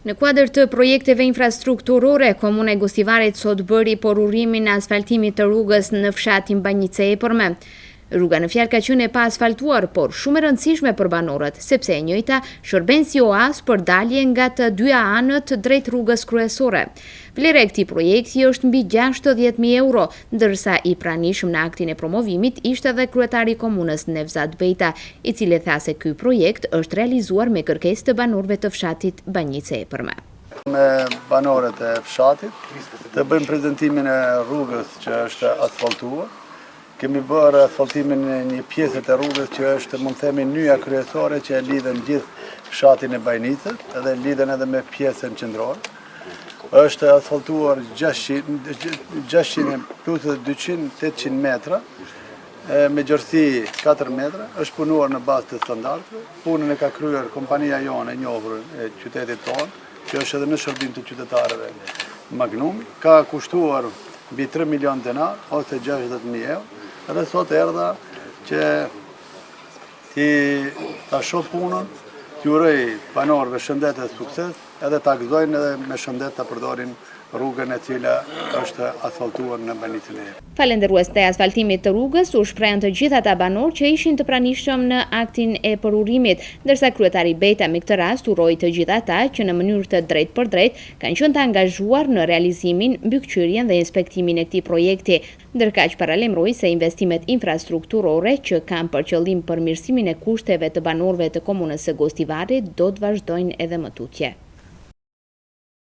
Në kuadër të projekteve infrastrukturore, Komuna e Gostivarit sot bëri porurimin e asfaltimit të rrugës në fshatin Banjice e Përme. Rruga në fjalë ka qenë e pa asfaltuar, por shumë e rëndësishme për banorët, sepse e njëjta shërben si oaz për dalje nga të dyja anët drejt rrugës kryesore. Vlera e këtij projekti është mbi 60.000 euro, ndërsa i pranishëm në aktin e promovimit ishte edhe kryetari i komunës Nevzat Bejta, i cili tha se ky projekt është realizuar me kërkesë të banorëve të fshatit Banjice e Përme. Me banorët e fshatit të bëjmë prezantimin e rrugës që është asfaltuar. Kemi bërë asfaltimin e një pjesët e rrugës që është, mund të themi, nyja kryesore që e lidhen gjithë fshatin e Bajnicës dhe lidhen edhe me pjesën qendrore. Është asfaltuar 600 plus 200-800 metra me gjerësi 4 metra, është punuar në bazë të standardëve. Punën e ka kryer kompania jonë e njohur e qytetit tonë, që është edhe në shërbim të qytetarëve Magnumi. Ka kushtuar mbi 3 milion denar ose 60.000 euro. Edhe sot erdha që ti ta shoh punën, t'ju uroj banorëve shëndet e sukses, edhe ta gëzojnë edhe me shëndet ta përdorin rrugën e cila është asfaltuar në Banjicën e Përme. Falendërues të asfaltimit të rrugës u shprehën të gjithë ata banorë që ishin të pranishëm në aktin e përurimit, ndërsa kryetari Bejta me këtë rast uroi të gjithë ata që në mënyrë të drejtë për drejtë kanë qenë të angazhuar në realizimin, mbikëqyrjen dhe inspektimin e këtij projekti, ndërkaq paralemroi se investimet infrastrukturore që kanë për qëllim përmirësimin e kushteve të banorëve të komunës së Gostivarit do të vazhdojnë edhe më tutje.